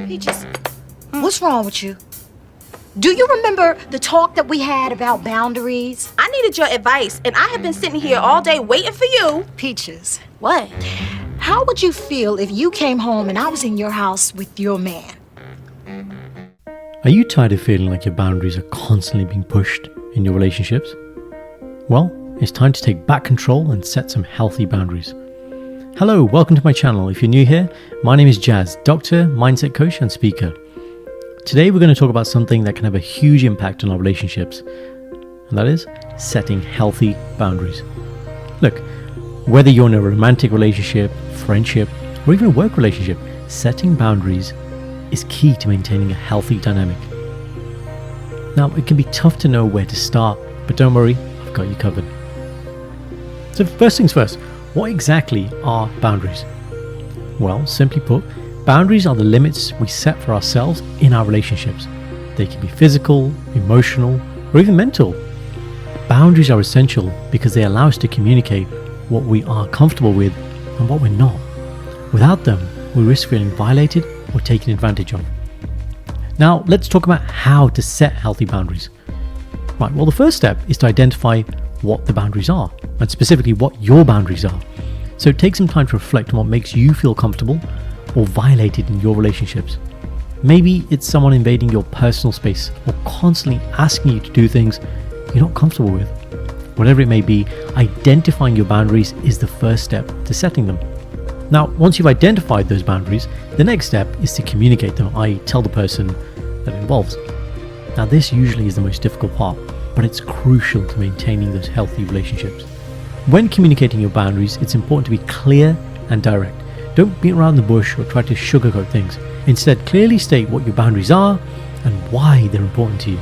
Peaches, what's wrong with you? Do you remember the talk that we had about boundaries? I needed your advice, and I have been sitting here all day waiting for you. Peaches, What? how would you feel if you came home and I was in your house with your man? Are you tired of feeling like your boundaries are constantly being pushed in your relationships? Well, it's time to take back control and set some healthy boundaries. Hello, welcome to my channel. If you're new here, my name is Jazz, doctor, mindset coach and speaker. Today we're going to talk about something that can have a huge impact on our relationships, and that is setting healthy boundaries. Look, whether you're in a romantic relationship, friendship, or even a work relationship, setting boundaries is key to maintaining a healthy dynamic. Now, it can be tough to know where to start, but don't worry, I've got you covered. So first things first, what exactly are boundaries? Well, simply put, boundaries are the limits we set for ourselves in our relationships. They can be physical, emotional, or even mental. Boundaries are essential because they allow us to communicate what we are comfortable with and what we're not. Without them, we risk feeling violated or taken advantage of. Now, let's talk about how to set healthy boundaries. Right, well, the first step is to identify what the boundaries are, and specifically what your boundaries are. So take some time to reflect on what makes you feel comfortable or violated in your relationships. Maybe it's someone invading your personal space or constantly asking you to do things you're not comfortable with. Whatever it may be, identifying your boundaries is the first step to setting them. Now, once you've identified those boundaries, the next step is to communicate them, i.e. tell the person that it involves. Now, this usually is the most difficult part, but it's crucial to maintaining those healthy relationships. When communicating your boundaries, it's important to be clear and direct. Don't beat around the bush or try to sugarcoat things. Instead, clearly state what your boundaries are and why they're important to you.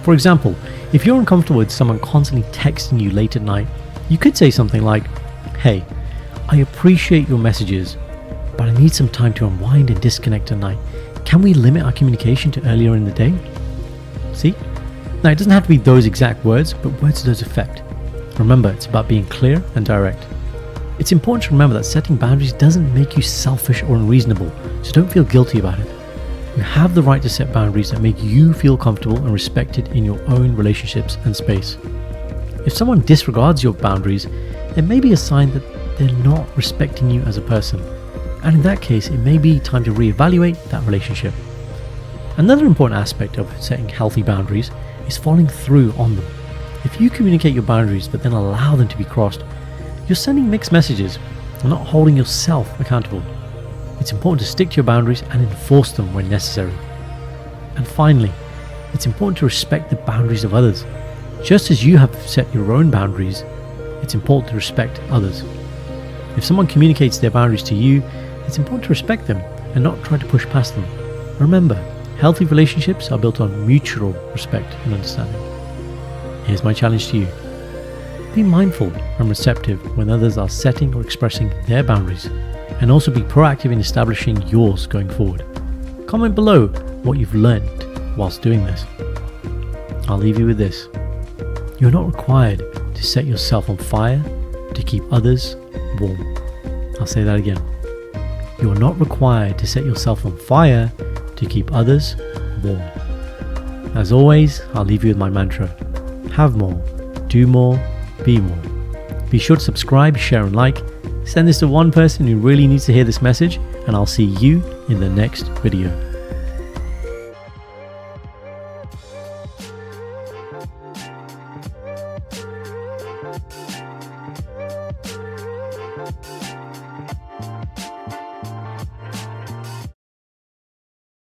For example, if you're uncomfortable with someone constantly texting you late at night, you could say something like, "Hey, I appreciate your messages, but I need some time to unwind and disconnect at night. Can we limit our communication to earlier in the day?" See? Now, it doesn't have to be those exact words, but words to those effect. Remember, it's about being clear and direct. It's important to remember that setting boundaries doesn't make you selfish or unreasonable, so don't feel guilty about it. You have the right to set boundaries that make you feel comfortable and respected in your own relationships and space. If someone disregards your boundaries, it may be a sign that they're not respecting you as a person. And in that case, it may be time to reevaluate that relationship. Another important aspect of setting healthy boundaries is following through on them. If you communicate your boundaries but then allow them to be crossed, you're sending mixed messages and not holding yourself accountable. It's important to stick to your boundaries and enforce them when necessary. And finally, it's important to respect the boundaries of others. Just as you have set your own boundaries, it's important to respect others. If someone communicates their boundaries to you, it's important to respect them and not try to push past them. Remember, healthy relationships are built on mutual respect and understanding. Here's my challenge to you. Be mindful and receptive when others are setting or expressing their boundaries, and also be proactive in establishing yours going forward. Comment below what you've learned whilst doing this. I'll leave you with this. You're not required to set yourself on fire to keep others warm. I'll say that again. You are not required to set yourself on fire to keep others warm. As always, I'll leave you with my mantra. Have more, do more, be more. Be sure to subscribe, share and like. Send this to one person who really needs to hear this message, and I'll see you in the next video.